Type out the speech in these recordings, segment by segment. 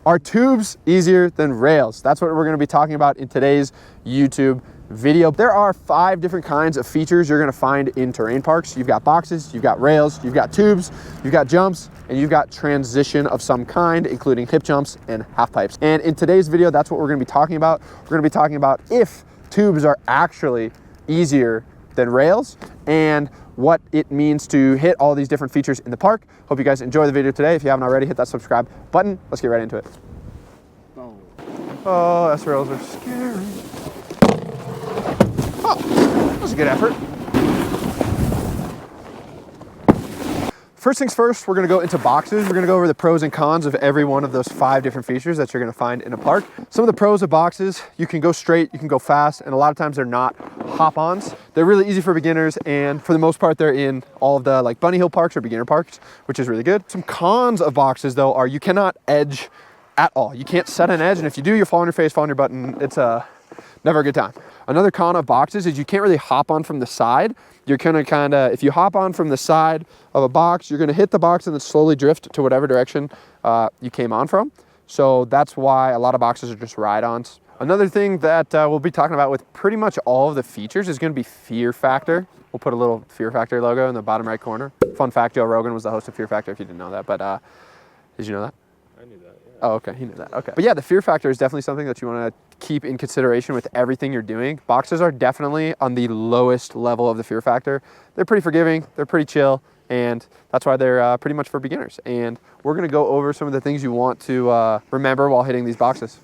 Are tubes easier than rails? That's what we're gonna be talking about in today's YouTube video. There are 5 different kinds of features you're gonna find in terrain parks. You've got boxes, you've got rails, you've got tubes, you've got jumps, and you've got transition of some kind, including hip jumps and half pipes. And in today's video, that's what we're gonna be talking about. We're gonna be talking about if tubes are actually easier than rails and what it means to hit all these different features in the park. Hope you guys enjoy the video today. If you haven't already, hit that subscribe button. Let's get right into it. Oh, S-rails are scary. Oh, that was a good effort. First things first, we're gonna go into boxes. We're gonna go over the pros and cons of every one of those 5 different features that you're gonna find in a park. Some of the pros of boxes, you can go straight, you can go fast, and a lot of times they're not hop-ons. They're really easy for beginners, and for the most part, they're in all of the like bunny hill parks or beginner parks, which is really good. Some cons of boxes though are you cannot edge at all. You can't set an edge, and if you do, you'll fall on your face, fall on your butt, and it's never a good time. Another con of boxes is you can't really hop on from the side. You're gonna if you hop on from the side of a box, you're gonna hit the box and then slowly drift to whatever direction you came on from. So that's why a lot of boxes are just ride-ons. Another thing that we'll be talking about with pretty much all of the features is gonna be fear factor. We'll put a little Fear Factor logo in the bottom right corner. Fun fact, Joe Rogan was the host of Fear Factor, if you didn't know that, but did you know that? I knew that, yeah. Oh, okay, he knew that, okay. But yeah, the fear factor is definitely something that you wanna keep in consideration with everything you're doing. Boxes are definitely on the lowest level of the fear factor. They're pretty forgiving, they're pretty chill, and that's why they're pretty much for beginners. And we're gonna go over some of the things you want to remember while hitting these boxes.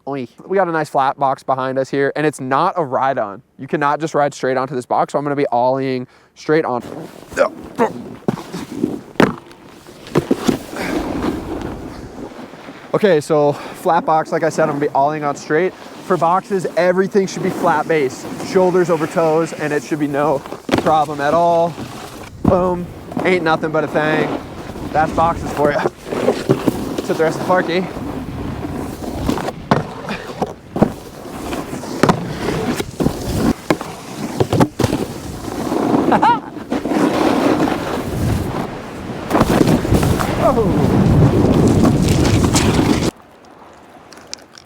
We got a nice flat box behind us here, and it's not a ride-on. You cannot just ride straight onto this box, so I'm gonna be ollieing straight on. Okay, so flat box, like I said, I'm gonna be ollieing on straight. For boxes, everything should be flat base, shoulders over toes, and it should be no problem at all. Boom, ain't nothing but a thing. That's boxes for you. To the rest of the parky.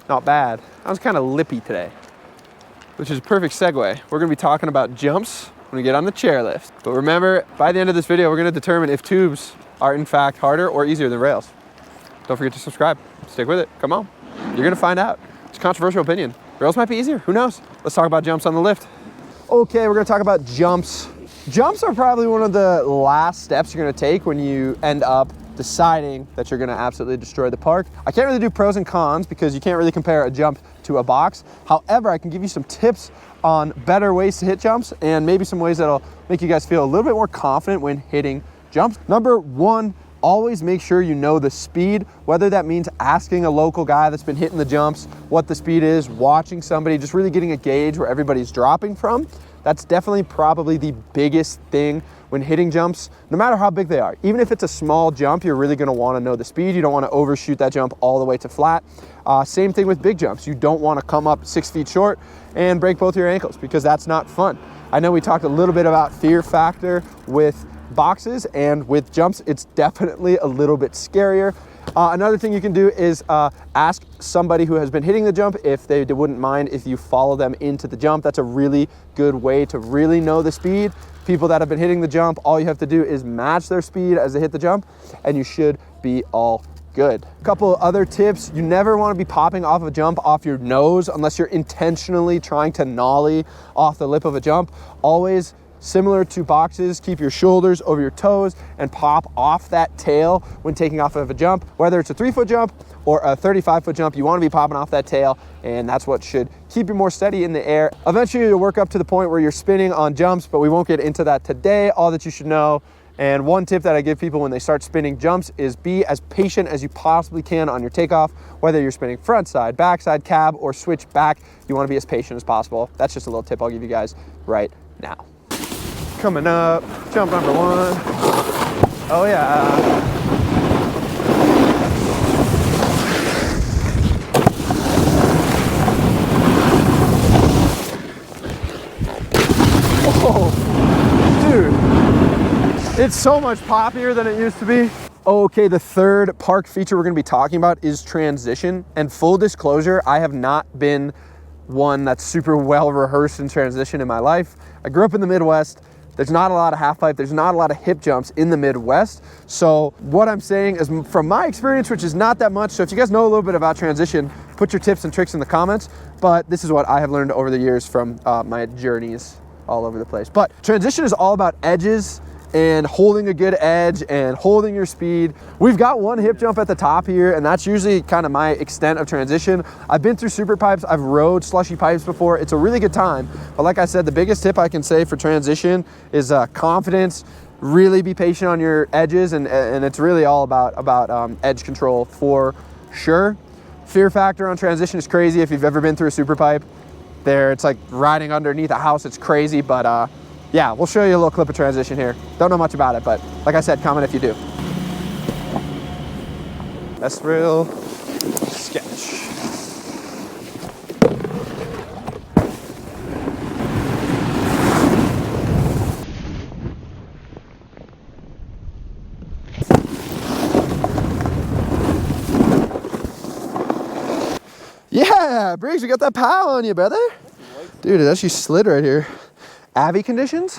Not bad. I was kind of lippy today, which is a perfect segue. We're gonna be talking about jumps when we get on the chairlift. But remember, by the end of this video, we're gonna determine if tubes are in fact harder or easier than rails. Don't forget to subscribe. Stick with it, come on. You're gonna find out. It's a controversial opinion. Rails might be easier, who knows? Let's talk about jumps on the lift. Okay, we're gonna talk about jumps. Jumps are probably one of the last steps you're gonna take when you end up deciding that you're gonna absolutely destroy the park. I can't really do pros and cons because you can't really compare a jump to a box. However, I can give you some tips on better ways to hit jumps and maybe some ways that'll make you guys feel a little bit more confident when hitting jumps. Number 1, always make sure you know the speed, whether that means asking a local guy that's been hitting the jumps what the speed is, watching somebody, just really getting a gauge where everybody's dropping from. That's definitely probably the biggest thing when hitting jumps, no matter how big they are. Even if it's a small jump, you're really gonna wanna know the speed. You don't wanna overshoot that jump all the way to flat. Same thing with big jumps. You don't wanna come up 6 feet short and break both your ankles because that's not fun. I know we talked a little bit about fear factor with boxes, and with jumps, it's definitely a little bit scarier. Another thing you can do is ask somebody who has been hitting the jump if they wouldn't mind if you follow them into the jump. That's a really good way to really know the speed. People that have been hitting the jump, all you have to do is match their speed as they hit the jump, and you should be all good. A couple other tips: you never want to be popping off a jump off your nose unless you're intentionally trying to nollie off the lip of a jump. Always, similar to boxes, keep your shoulders over your toes and pop off that tail when taking off of a jump. Whether it's a 3-foot jump or a 35-foot jump, you want to be popping off that tail, and that's what should keep you more steady in the air. Eventually you'll work up to the point where you're spinning on jumps, but we won't get into that today. All that you should know, and one tip that I give people when they start spinning jumps, is be as patient as you possibly can on your takeoff. Whether you're spinning front side, back side, cab, or switch back, you want to be as patient as possible. That's just a little tip I'll give you guys right now. Coming up, jump number 1. Oh yeah. Oh, dude, it's so much poppier than it used to be. Okay, the third park feature we're gonna be talking about is transition. And full disclosure, I have not been one that's super well rehearsed in transition in my life. I grew up in the Midwest. There's not a lot of half pipe. There's not a lot of hip jumps in the Midwest. So what I'm saying is from my experience, which is not that much. So if you guys know a little bit about transition, put your tips and tricks in the comments. But this is what I have learned over the years from my journeys all over the place. But transition is all about edges and holding a good edge and holding your speed. We've got one hip jump at the top here, and that's usually kind of my extent of transition. I've been through super pipes, I've rode slushy pipes before. It's a really good time. But like I said, the biggest tip I can say for transition is confidence. Really be patient on your edges, and it's really all about edge control for sure. Fear factor on transition is crazy. If you've ever been through a super pipe, it's like riding underneath a house. It's crazy, but yeah, we'll show you a little clip of transition here. Don't know much about it, but like I said, comment if you do. That's real sketch. Yeah, Briggs, you got that pow on you, brother. Dude, it actually slid right here. Avy conditions,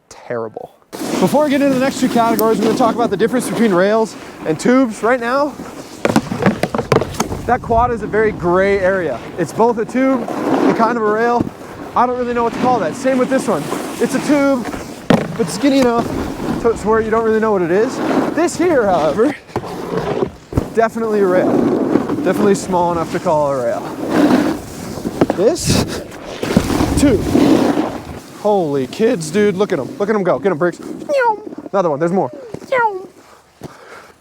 terrible. Before we get into the next two categories, we're gonna talk about the difference between rails and tubes. Right now, that quad is a very gray area. It's both a tube and kind of a rail. I don't really know what to call that. Same with this one. It's a tube, but skinny enough so it's where you don't really know what it is. This here, however, definitely a rail. Definitely small enough to call a rail. This, tube. Holy kids, dude, look at them. Look at them go. Get them, Briggs. Another one, there's more.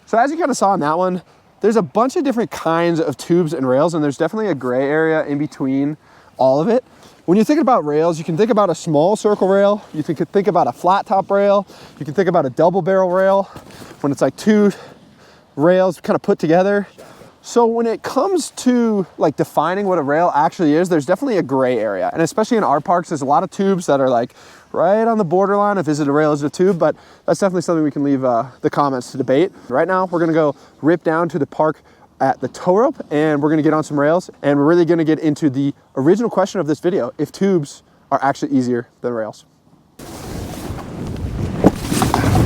So as you kind of saw in that one, there's a bunch of different kinds of tubes and rails, and there's definitely a gray area in between all of it. When you're thinking about rails, you can think about a small circle rail. You can think about a flat top rail. You can think about a double barrel rail when it's like two rails kind of put together. So when it comes to like defining what a rail actually is, there's definitely a gray area. And especially in our parks, there's a lot of tubes that are like right on the borderline of is it a rail, is it a tube? But that's definitely something we can leave the comments to debate. Right now, we're gonna go rip down to the park at the tow rope, and we're gonna get on some rails, and we're really gonna get into the original question of this video, if tubes are actually easier than rails.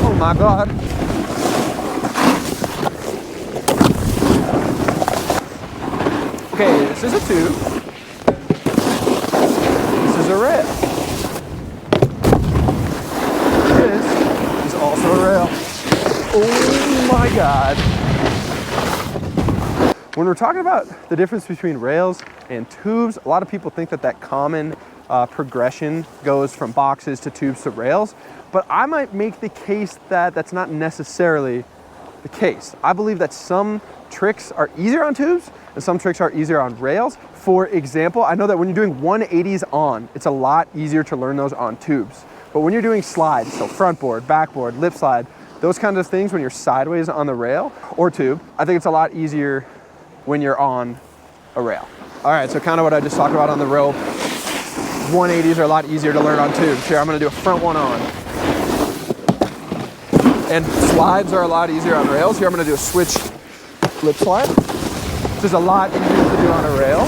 Oh my God. Okay, this is a tube. This is a rail. This is also a rail. Oh my God. When we're talking about the difference between rails and tubes, a lot of people think that that common progression goes from boxes to tubes to rails, but I might make the case that that's not necessarily the case. I believe that some tricks are easier on tubes and some tricks are easier on rails. For example, I know that when you're doing 180s on, it's a lot easier to learn those on tubes. But when you're doing slides, so front board, backboard, lip slide, those kinds of things when you're sideways on the rail or tube, I think it's a lot easier when you're on a rail. All right, so kind of what I just talked about on the rope, 180s are a lot easier to learn on tubes. Here, I'm gonna do a front one on. And slides are a lot easier on rails. Here, I'm gonna do a switch lip slide. This is a lot easier to do on a rail.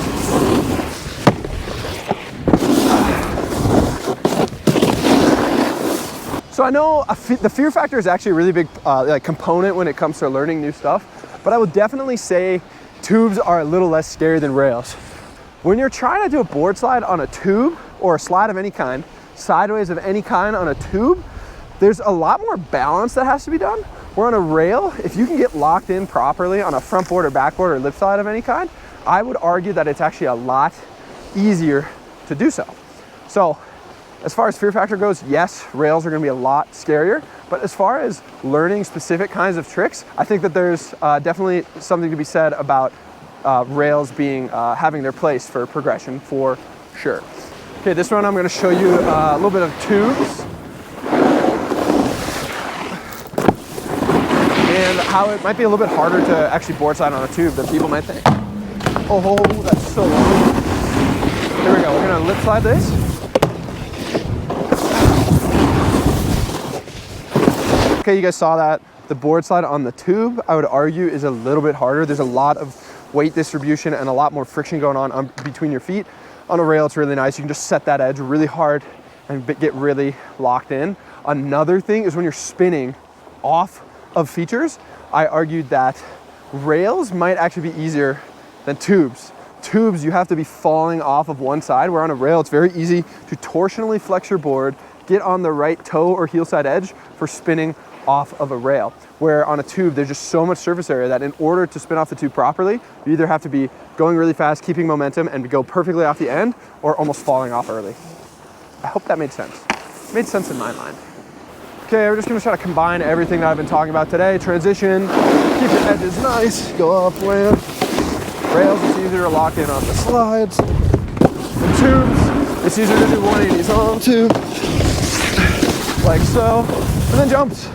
So I know the fear factor is actually a really big component when it comes to learning new stuff, but I would definitely say tubes are a little less scary than rails. When you're trying to do a board slide on a tube or a slide of any kind, sideways of any kind on a tube, there's a lot more balance that has to be done. Where on a rail, if you can get locked in properly on a front board or back board or lip slide of any kind, I would argue that it's actually a lot easier to do so. So as far as fear factor goes, yes, rails are gonna be a lot scarier, but as far as learning specific kinds of tricks, I think that there's definitely something to be said about rails being having their place for progression for sure. Okay, this one I'm gonna show you a little bit of tubes and how it might be a little bit harder to actually board slide on a tube than people might think. Oh, that's so long. Here we go, we're gonna lip slide this. Okay, you guys saw that. The board slide on the tube, I would argue, is a little bit harder. There's a lot of weight distribution and a lot more friction going on between your feet. On a rail, it's really nice. You can just set that edge really hard and get really locked in. Another thing is when you're spinning off of features, I argued that rails might actually be easier than tubes. Tubes, you have to be falling off of one side, where on a rail, it's very easy to torsionally flex your board, get on the right toe or heel side edge for spinning off of a rail. Where on a tube, there's just so much surface area that in order to spin off the tube properly, you either have to be going really fast, keeping momentum, and go perfectly off the end, or almost falling off early. I hope that made sense. It made sense in my mind. Okay, we're just gonna try to combine everything that I've been talking about today. Transition, keep your edges nice, go up, land. Rails, it's easier to lock in on the slides. And tubes, it's easier to do 180s on too, like so. And then jumps,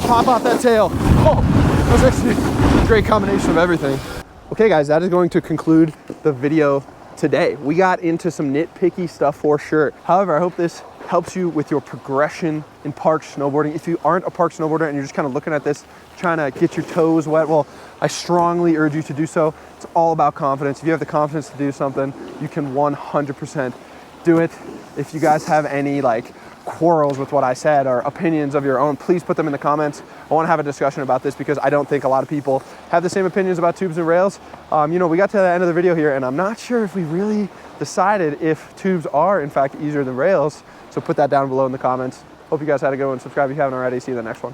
pop off that tail. Oh, that was actually a great combination of everything. Okay guys, that is going to conclude the video today. We got into some nitpicky stuff for sure. However, I hope this helps you with your progression in park snowboarding. If you aren't a park snowboarder and you're just kind of looking at this, trying to get your toes wet, well, I strongly urge you to do so. It's all about confidence. If you have the confidence to do something, you can 100% do it. If you guys have any like quarrels with what I said or opinions of your own, please put them in the comments. I want to have a discussion about this because I don't think a lot of people have the same opinions about tubes and rails. You know, we got to the end of the video here and I'm not sure if we really decided if tubes are in fact easier than rails. So put that down below in the comments. Hope you guys had a good one. Subscribe if you haven't already. See you in the next one.